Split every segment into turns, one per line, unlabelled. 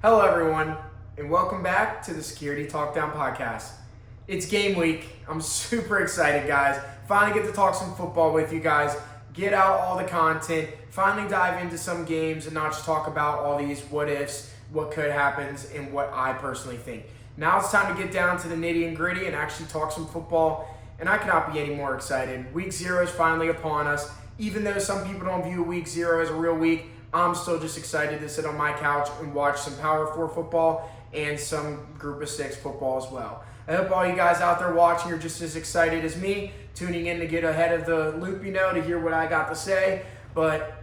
Hello, everyone, and welcome back to the Security Talk Down podcast. It's game week. I'm super excited, guys. Finally get to talk some football with you guys, get out all the content, finally dive into some games and not just talk about all these what ifs, what could happen, and what I personally think. Now it's time to get down to the nitty and gritty and actually talk some football, and I cannot be any more excited. Week 0 is finally upon us. Even though some people don't view week 0 as a real week, I'm still just excited to sit on my couch and watch some Power 4 football and some Group of 6 football as well. I hope all you guys out there watching are just as excited as me, tuning in to get ahead of the loop, to hear what I got to say. But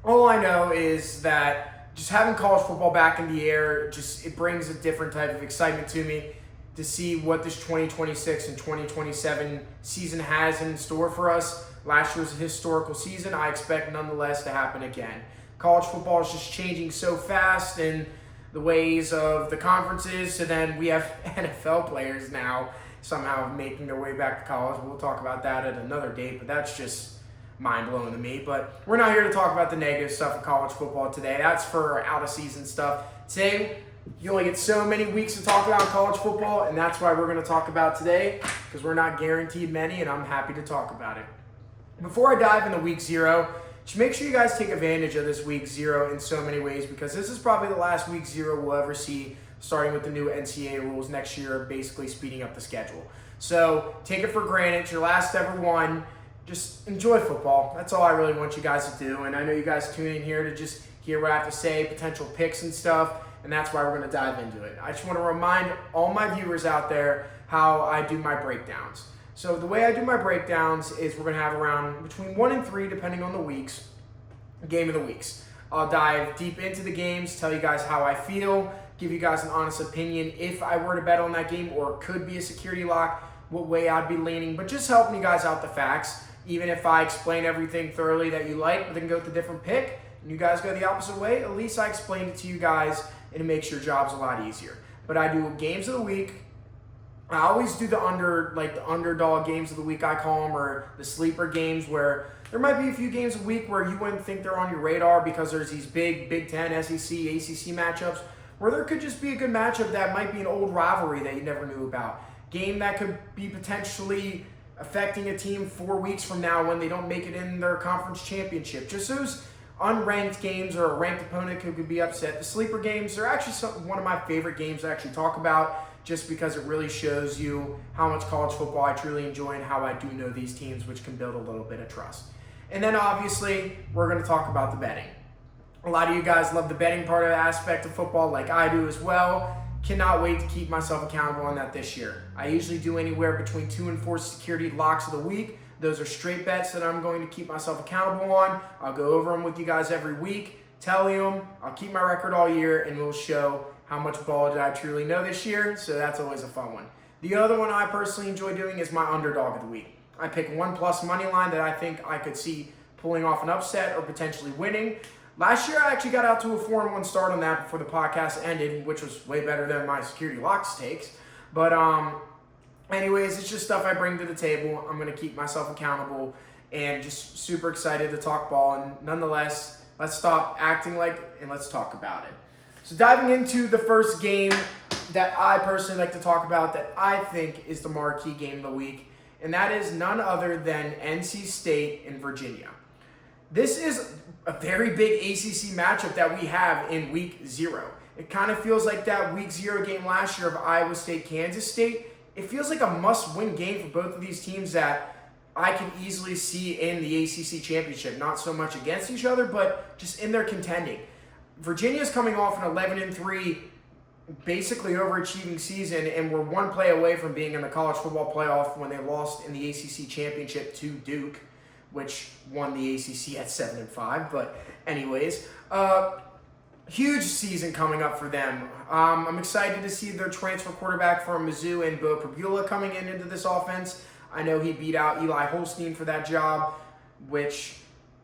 all I know is that just having college football back in the air, it brings a different type of excitement to me to see what this 2026 and 2027 season has in store for us. Last year was a historical season. I expect nonetheless to happen again. College football is just changing so fast in the ways of the conferences. So then we have NFL players now somehow making their way back to college. We'll talk about that at another date, but that's just mind-blowing to me. But we're not here to talk about the negative stuff of college football today. That's for out-of-season stuff. Today, you only get so many weeks to talk about college football, and that's why we're going to talk about today, because we're not guaranteed many, and I'm happy to talk about it. Before I dive into week 0, just make sure you guys take advantage of this week 0 in so many ways, because this is probably the last week 0 we'll ever see, starting with the new NCAA rules next year, basically speeding up the schedule. So take it for granted. It's your last ever one. Just enjoy football. That's all I really want you guys to do. And I know you guys tune in here to just hear what I have to say, potential picks and stuff, and that's why we're going to dive into it. I just want to remind all my viewers out there how I do my breakdowns. So the way I do my breakdowns is we're going to have around between 1 and 3, depending on the weeks, game of the weeks. I'll dive deep into the games, tell you guys how I feel, give you guys an honest opinion if I were to bet on that game or it could be a security lock, what way I'd be leaning, but just helping you guys out the facts. Even if I explain everything thoroughly that you like, but then go with a different pick, and you guys go the opposite way, at least I explained it to you guys, and it makes your jobs a lot easier. But I do games of the week. I always do the underdog games of the week, I call them, or the sleeper games, where there might be a few games a week where you wouldn't think they're on your radar because there's these big Big Ten, SEC, ACC matchups, where there could just be a good matchup that might be an old rivalry that you never knew about. Game that could be potentially affecting a team 4 weeks from now when they don't make it in their conference championship. Just those unranked games or a ranked opponent who could be upset. The sleeper games are actually one of my favorite games to actually talk about, just because it really shows you how much college football I truly enjoy and how I do know these teams, which can build a little bit of trust. And then obviously, we're going to talk about the betting. A lot of you guys love the betting part of the aspect of football like I do as well. Cannot wait to keep myself accountable on that this year. I usually do anywhere between 2 and 4 security locks of the week. Those are straight bets that I'm going to keep myself accountable on. I'll go over them with you guys every week, tell you them. I'll keep my record all year, and we'll show how much ball did I truly know this year, so that's always a fun one. The other one I personally enjoy doing is my underdog of the week. I pick 1+ money line that I think I could see pulling off an upset or potentially winning. Last year, I actually got out to a 4-1 start on that before the podcast ended, which was way better than my security locks takes. But anyways, it's just stuff I bring to the table. I'm going to keep myself accountable and just super excited to talk ball. And nonetheless, let's stop acting like and let's talk about it. So diving into the first game that I personally like to talk about that I think is the marquee game of the week, and that is none other than NC State and Virginia. This is a very big ACC matchup that we have in week 0. It kind of feels like that week 0 game last year of Iowa State, Kansas State. It feels like a must-win game for both of these teams that I can easily see in the ACC championship. Not so much against each other, but just in their contending. Virginia's coming off an 11-3, basically overachieving season, and we're one play away from being in the college football playoff when they lost in the ACC championship to Duke, which won the ACC at 7-5. But anyways, huge season coming up for them. I'm excited to see their transfer quarterback from Mizzou and Bo Pribula coming into this offense. I know he beat out Eli Holstein for that job, which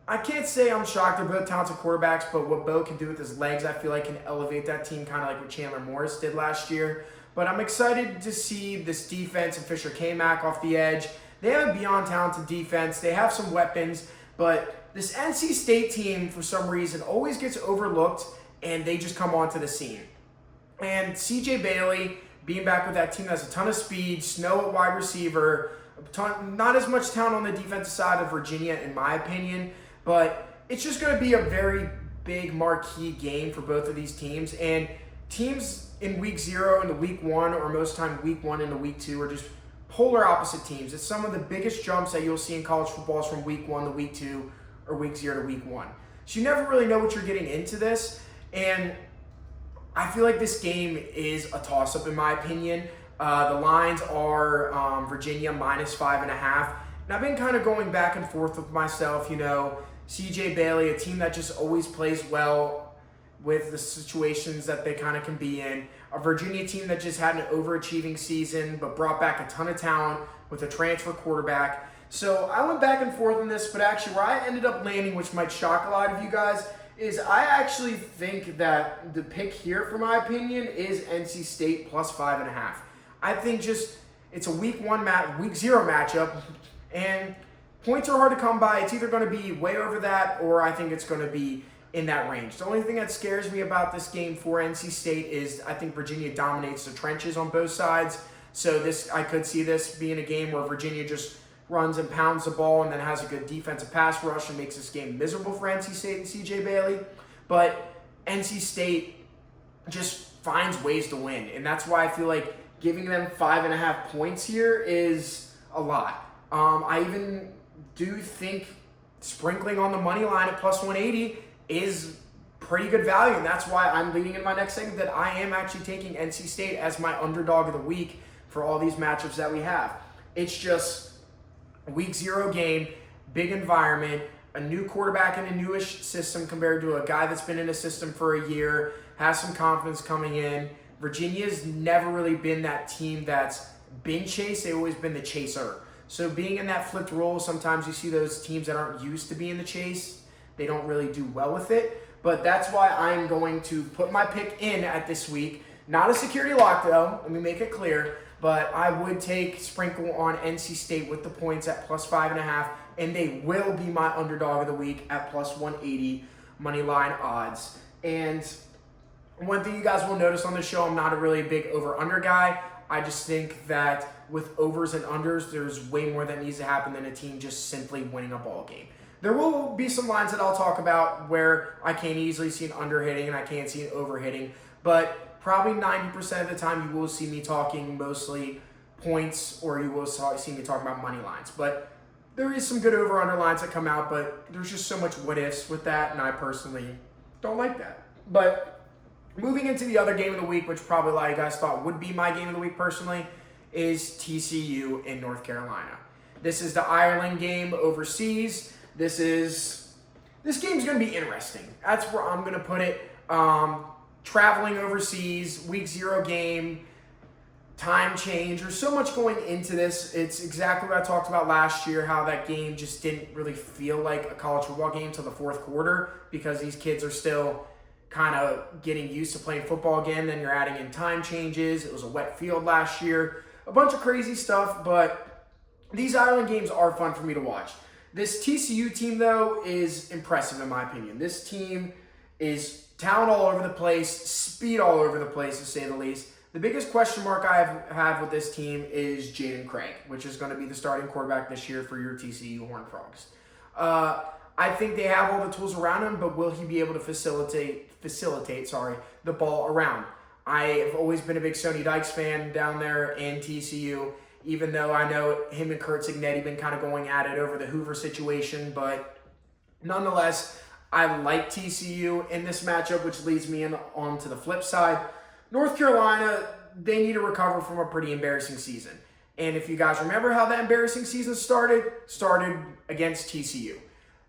I can't say I'm shocked. They're both talented quarterbacks, but what Bo can do with his legs, I feel like can elevate that team kind of like what Chandler Morris did last year. But I'm excited to see this defense and Fisher K-Mac off the edge. They have a beyond talented defense. They have some weapons, but this NC State team, for some reason, always gets overlooked, and they just come onto the scene. And CJ Bailey being back with that team that has a ton of speed, Snow at wide receiver, not as much talent on the defensive side of Virginia in my opinion, but it's just going to be a very big marquee game for both of these teams. And teams in week 0 and the week 1, or most time week 1 and the week 2, are just polar opposite teams. It's some of the biggest jumps that you'll see in college football is from week 1 to week 2 or week 0 to week 1. So you never really know what you're getting into this. And I feel like this game is a toss-up in my opinion. The lines are Virginia minus 5.5. And I've been kind of going back and forth with myself, CJ Bailey, a team that just always plays well with the situations that they kind of can be in. A Virginia team that just had an overachieving season but brought back a ton of talent with a transfer quarterback. So I went back and forth on this, but actually where I ended up landing, which might shock a lot of you guys, is I actually think that the pick here, for my opinion, is NC State plus 5.5. I think just it's a week 0 matchup, and points are hard to come by. It's either going to be way over that, or I think it's going to be in that range. The only thing that scares me about this game for NC State is I think Virginia dominates the trenches on both sides. So I could see this being a game where Virginia just runs and pounds the ball and then has a good defensive pass rush and makes this game miserable for NC State and CJ Bailey. But NC State just finds ways to win. And that's why I feel like giving them 5.5 points here is a lot. I even do think sprinkling on the money line at plus 180 is pretty good value. And that's why I'm leading in my next segment that I am actually taking NC State as my underdog of the week for all these matchups that we have. It's just week 0 game, big environment, a new quarterback in a newish system compared to a guy that's been in a system for a year, has some confidence coming in. Virginia's never really been that team that's been chased. They've always been the chaser. So being in that flipped role, sometimes you see those teams that aren't used to being the chase, they don't really do well with it. But that's why I'm going to put my pick in at this week. Not a security lock though, let me make it clear. But I would take sprinkle on NC State with the points at plus 5.5, and they will be my underdog of the week at plus 180 money line odds. And one thing you guys will notice on the show, I'm not a really big over-under guy. I just think that with overs and unders, there's way more that needs to happen than a team just simply winning a ball game. There will be some lines that I'll talk about where I can't easily see an under hitting and I can't see an over hitting, but probably 90% of the time you will see me talking mostly points, or you will see me talking about money lines. But there is some good over-under lines that come out, but there's just so much what-ifs with that, and I personally don't like that. But moving into the other game of the week, which probably a lot of you guys thought would be my game of the week personally, is TCU in North Carolina. This is the Ireland game overseas. This game's going to be interesting. That's where I'm going to put it. Traveling overseas, week 0 game, time change. There's so much going into this. It's exactly what I talked about last year, how that game just didn't really feel like a college football game till the fourth quarter because these kids are still kind of getting used to playing football again. Then you're adding in time changes. It was a wet field last year. A bunch of crazy stuff, but these Ireland games are fun for me to watch. This TCU team, though, is impressive in my opinion. This team is talent all over the place, speed all over the place, to say the least. The biggest question mark I have with this team is Jaden Craig, which is going to be the starting quarterback this year for your TCU Horned Frogs. I think they have all the tools around him, but will he be able to facilitate the ball around? I have always been a big Sonny Dykes fan down there in TCU, even though I know him and Kurt Cignetti been kind of going at it over the Hoover situation, but nonetheless, I like TCU in this matchup, which leads me on to the flip side. North Carolina, they need to recover from a pretty embarrassing season. And if you guys remember how that embarrassing season started against TCU.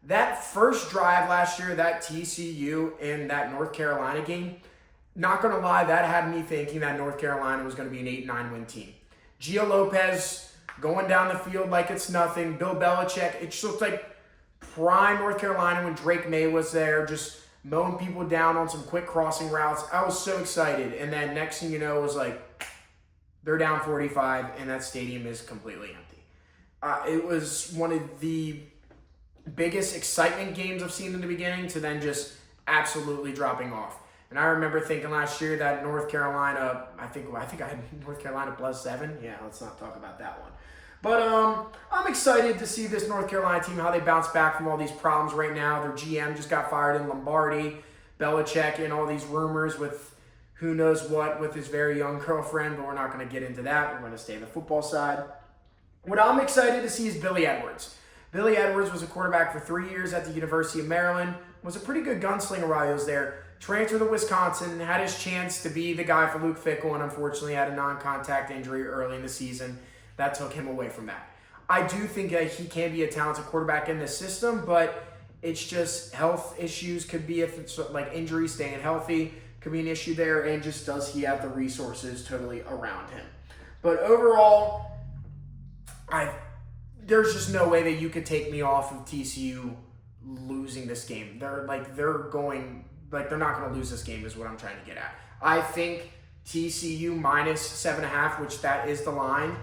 That first drive last year, that TCU and that North Carolina game, not going to lie, that had me thinking that North Carolina was going to be an 8-9 win team. Gio Lopez going down the field like it's nothing. Bill Belichick, it just looked like prime North Carolina when Drake May was there, just mowing people down on some quick crossing routes. I was so excited. And then next thing you know, it was like, they're down 45 and that stadium is completely empty. It was one of the biggest excitement games I've seen in the beginning to then just absolutely dropping off. And I remember thinking last year that North Carolina, I think I had North Carolina +7. Yeah, let's not talk about that one. But I'm excited to see this North Carolina team, how they bounce back from all these problems right now. Their GM just got fired in Lombardi, Belichick, and all these rumors with who knows what with his very young girlfriend, but we're not going to get into that. We're going to stay on the football side. What I'm excited to see is Billy Edwards. Billy Edwards was a quarterback for 3 years at the University of Maryland, was a pretty good gunslinger while he was there. Transferred to Wisconsin, had his chance to be the guy for Luke Fickell, and unfortunately had a non-contact injury early in the season. That took him away from that. I do think that he can be a talented quarterback in this system, but it's just health issues could be, if it's like injury, staying healthy, could be an issue there, and just does he have the resources totally around him. But overall, there's just no way that you could take me off of TCU losing this game. They're not going to lose this game is what I'm trying to get at. I think TCU -7.5, which that is the line.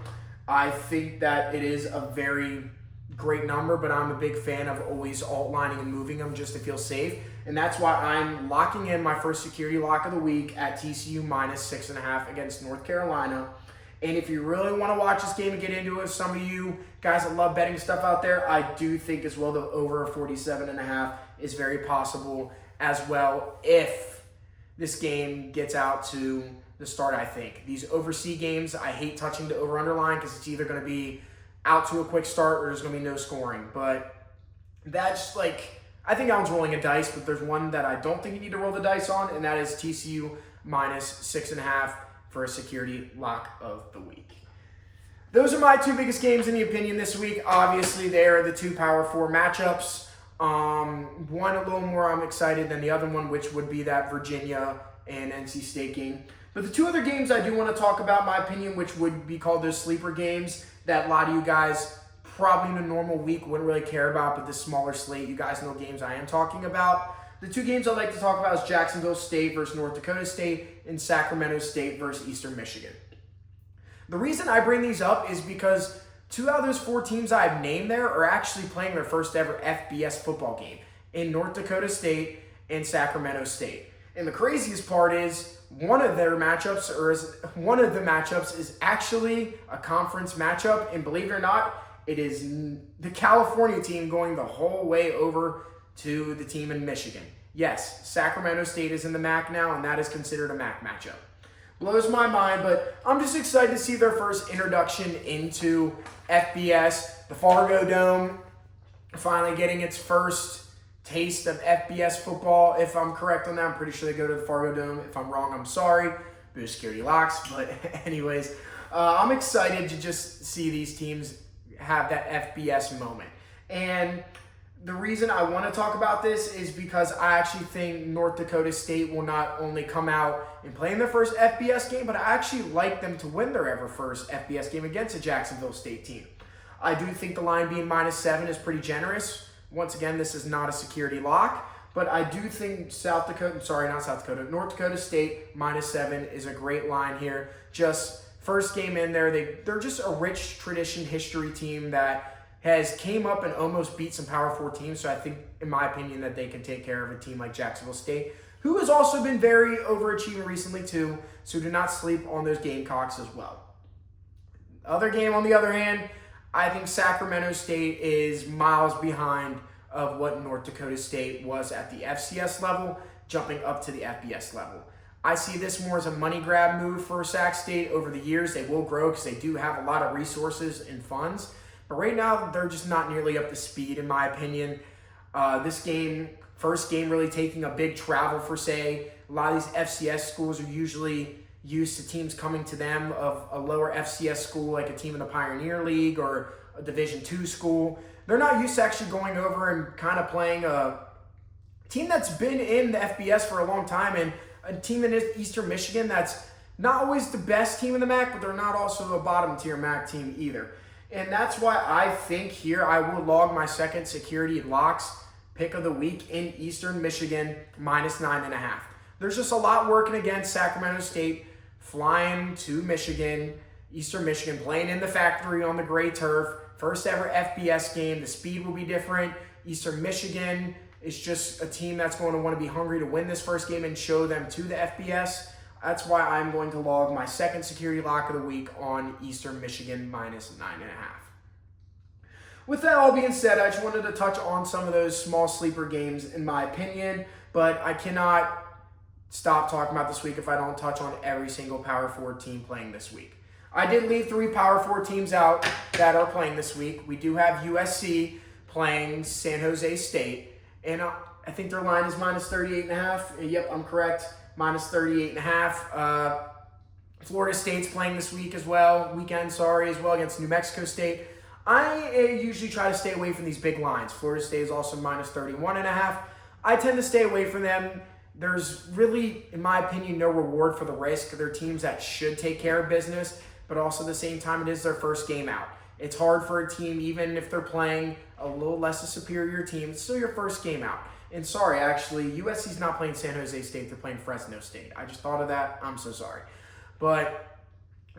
I think that it is a very great number, but I'm a big fan of always alt-lining and moving them just to feel safe. And that's why I'm locking in my first security lock of the week at TCU -6.5 against North Carolina. And if you really want to watch this game and get into it, some of you guys that love betting stuff out there, I do think as well the over 47.5 is very possible as well if this game gets out to the start. I think these overseas games, I hate touching the over-under line because it's either going to be out to a quick start or there's going to be no scoring. But that's I think I was rolling a dice, but there's one that I don't think you need to roll the dice on, and that is TCU -6.5 for a security lock of the week. Those are my two biggest games in the opinion this week. Obviously, they are the two Power 4 matchups. One a little more I'm excited than the other one, which would be that Virginia and NC State game. But the two other games I do want to talk about, in my opinion, which would be called those sleeper games that a lot of you guys probably in a normal week wouldn't really care about, but this smaller slate, you guys know games I am talking about. The two games I'd like to talk about is Jacksonville State versus North Dakota State and Sacramento State versus Eastern Michigan. The reason I bring these up is because two out of those four teams I've named there are actually playing their first ever FBS football game in North Dakota State and Sacramento State. And the craziest part is one of the matchups is actually a conference matchup, and believe it or not, it is the California team going the whole way over to the team in Michigan. Yes, Sacramento State is in the MAC now, and that is considered a MAC matchup. Blows my mind, but I'm just excited to see their first introduction into FBS. The Fargo Dome finally getting its first taste of FBS football. If I'm correct on that, I'm pretty sure they go to the Fargo Dome. If I'm wrong, I'm sorry. Boost security locks. But anyways, I'm excited to just see these teams have that FBS moment. And the reason I want to talk about this is because I actually think North Dakota State will not only come out and play in their first FBS game, but I actually like them to win their ever first FBS game against a Jacksonville State team. I do think the line being -7 is pretty generous. Once again, this is not a security lock, but I do think North Dakota State -7 is a great line here. Just first game in there, they're just a rich tradition history team that has came up and almost beat some Power 4 teams. So I think, in my opinion, that they can take care of a team like Jacksonville State, who has also been very overachieving recently too. So do not sleep on those Gamecocks as well. Other game, on the other hand, I think Sacramento State is miles behind of what North Dakota State was at the FCS level, jumping up to the FBS level. I see this more as a money grab move for Sac State. Over the years, they will grow because they do have a lot of resources and funds. But right now, they're just not nearly up to speed, in my opinion. This game, first game really taking a big travel for, say, a lot of these FCS schools are usually used to teams coming to them of a lower FCS school, like a team in the Pioneer League or a Division II school. They're not used to actually going over and kind of playing a team that's been in the FBS for a long time, and a team in Eastern Michigan that's not always the best team in the MAC, but they're not also a bottom tier MAC team either. And that's why I think here I will log my second security locks pick of the week in Eastern Michigan -9.5. There's just a lot working against Sacramento State, flying to Michigan, Eastern Michigan, playing in the factory on the gray turf. First ever FBS game. The speed will be different. Eastern Michigan is just a team that's going to want to be hungry to win this first game and show them to the FBS. That's why I'm going to log my second security lock of the week on Eastern Michigan minus 9.5. With that all being said, I just wanted to touch on some of those small sleeper games in my opinion, but I cannot stop talking about this week if I don't touch on every single Power 4 team playing this week. I did leave 3 Power 4 teams out that are playing this week. We do have USC playing San Jose State, and I think their line is minus 38.5. Yep, I'm correct, minus 38.5. Florida State's playing this weekend as well, against New Mexico State. I usually try to stay away from these big lines. Florida State is also minus 31.5. I tend to stay away from them. There's really, in my opinion, no reward for the risk. They're teams that should take care of business, but also at the same time, it is their first game out. It's hard for a team, even if they're playing a little less a superior team, it's still your first game out. And sorry, actually, USC's not playing San Jose State, they're playing Fresno State. I just thought of that, I'm so sorry. But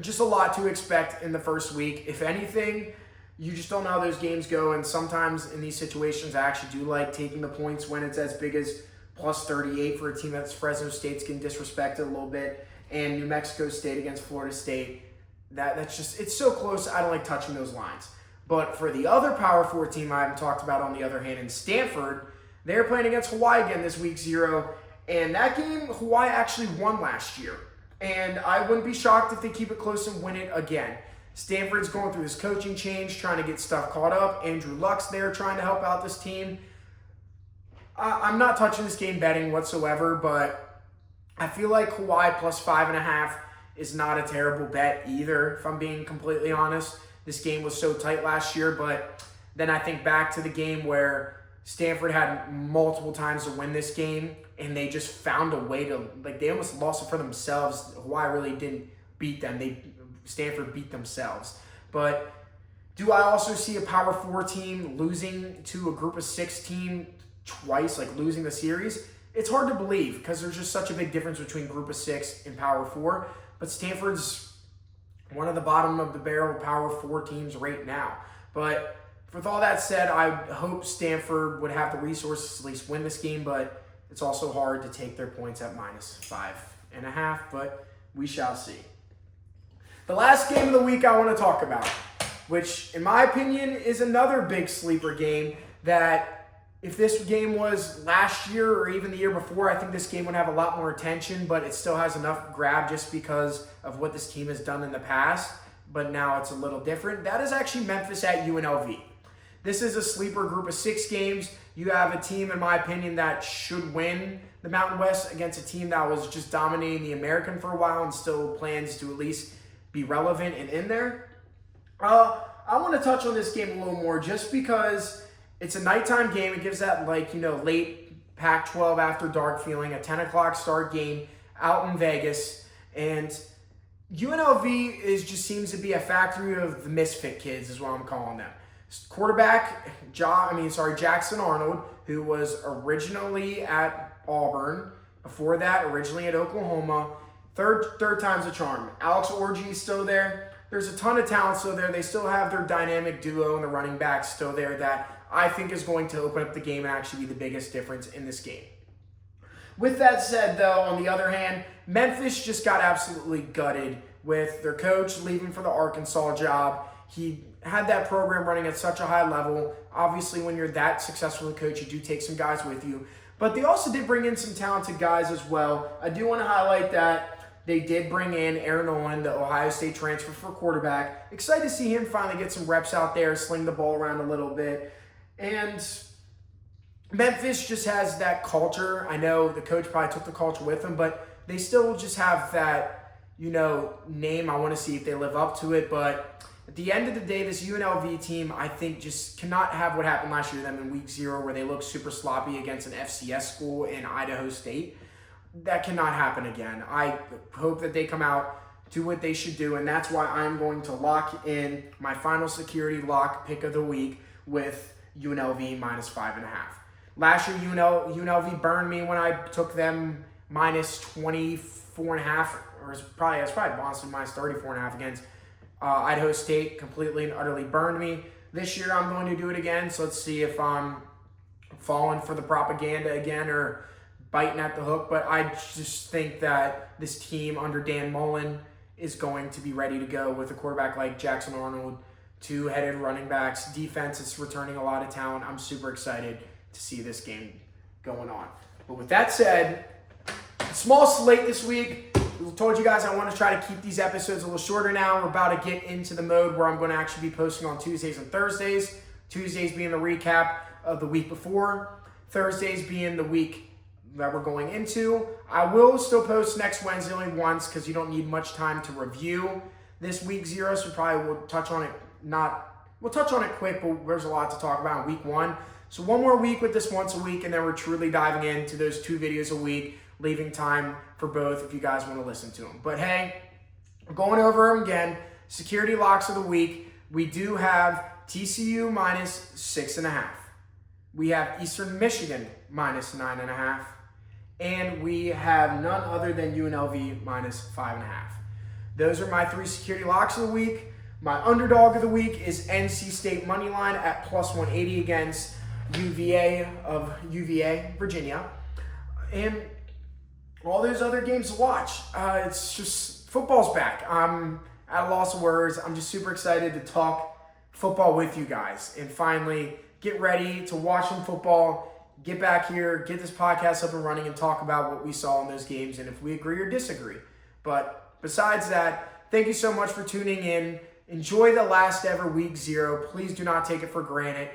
just a lot to expect in the first week. If anything, you just don't know how those games go, and sometimes in these situations, I actually do like taking the points when it's as big as plus 38 for a team that's Fresno State's getting disrespected a little bit, and New Mexico State against Florida State. That's just, it's so close, I don't like touching those lines. But for the other Power 4 team I haven't talked about on the other hand, in Stanford, they're playing against Hawaii again this week 0, and that game, Hawaii actually won last year. And I wouldn't be shocked if they keep it close and win it again. Stanford's going through this coaching change, trying to get stuff caught up. Andrew Luck's there trying to help out this team. I'm not touching this game betting whatsoever, but I feel like Hawaii plus 5.5 is not a terrible bet either, if I'm being completely honest. This game was so tight last year, but then I think back to the game where Stanford had multiple times to win this game, and they just found a way to, they almost lost it for themselves. Hawaii really didn't beat them. Stanford beat themselves. But do I also see a Power 4 team losing to a Group of 6 team twice, losing the series? It's hard to believe because there's just such a big difference between Group of 6 and Power 4. But Stanford's one of the bottom of the barrel Power 4 teams right now. But with all that said, I hope Stanford would have the resources to at least win this game, but it's also hard to take their points at minus 5.5, but we shall see. The last game of the week I want to talk about, which in my opinion is another big sleeper game that if this game was last year or even the year before, I think this game would have a lot more attention, but it still has enough grab just because of what this team has done in the past, but now it's a little different. That is actually Memphis at UNLV. This is a sleeper Group of 6 games. You have a team, in my opinion, that should win the Mountain West against a team that was just dominating the American for a while and still plans to at least be relevant and in there. I want to touch on this game a little more just because it's a nighttime game. It gives that late Pac-12 after dark feeling, a 10 o'clock start game out in Vegas. And UNLV just seems to be a factory of the misfit kids is what I'm calling them. Quarterback, Jackson Arnold, who was originally at Auburn, before that originally at Oklahoma. Third time's a charm. Alex Orji is still there. There's a ton of talent still there. They still have their dynamic duo and the running backs still there that I think is going to open up the game and actually be the biggest difference in this game. With that said, though, on the other hand, Memphis just got absolutely gutted with their coach leaving for the Arkansas job. He had that program running at such a high level. Obviously, when you're that successful a coach, you do take some guys with you. But they also did bring in some talented guys as well. I do want to highlight that they did bring in Aaron Owen, the Ohio State transfer for quarterback. Excited to see him finally get some reps out there, sling the ball around a little bit. And Memphis just has that culture. I know the coach probably took the culture with him, but they still just have that, name. I want to see if they live up to it. But at the end of the day, this UNLV team, I think, just cannot have what happened last year to them in week 0 where they looked super sloppy against an FCS school in Idaho State. That cannot happen again. I hope that they come out, do what they should do, and that's why I'm going to lock in my final security lock pick of the week with UNLV minus 5.5. Last year, UNLV burned me when I took them minus 24.5, or it's probably honestly minus 34.5 against Idaho State. Completely and utterly burned me. This year, I'm going to do it again, so let's see if falling for the propaganda again or biting at the hook, but I just think that this team under Dan Mullen is going to be ready to go with a quarterback like Jackson Arnold, two-headed running backs, defense is returning a lot of talent. I'm super excited to see this game going on. But with that said, small slate this week. I told you guys I want to try to keep these episodes a little shorter now. We're about to get into the mode where I'm going to actually be posting on Tuesdays and Thursdays. Tuesdays being the recap of the week before. Thursdays being the week that we're going into. I will still post next Wednesday only once because you don't need much time to review this week 0. So probably we'll touch on it quick, but there's a lot to talk about in week 1. So one more week with this once a week, and then we're truly diving into those 2 videos a week, leaving time for both if you guys want to listen to them. But hey, going over them again, security locks of the week. We do have TCU minus 6.5. We have Eastern Michigan minus 9.5. And we have none other than UNLV minus 5.5. Those are my 3 security locks of the week. My underdog of the week is NC State Moneyline at plus 180 against UVA, Virginia. And all those other games to watch. It's just, football's back. I'm at a loss of words. I'm just super excited to talk football with you guys and finally get ready to watch some football, get back here, get this podcast up and running and talk about what we saw in those games and if we agree or disagree. But besides that, thank you so much for tuning in. Enjoy the last ever week 0. Please do not take it for granted.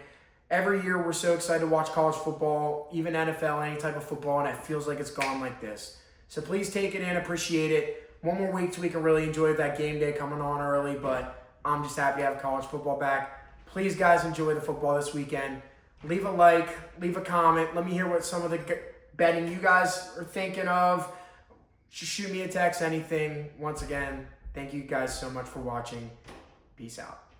Every year we're so excited to watch college football, even NFL, any type of football, and it feels like it's gone like this. So please take it in, appreciate it. One more week so we can really enjoy that game day coming on early, but I'm just happy to have college football back. Please, guys, enjoy the football this weekend. Leave a like, leave a comment. Let me hear what some of the betting you guys are thinking of. Just shoot me a text, anything. Once again, thank you guys so much for watching. Peace out.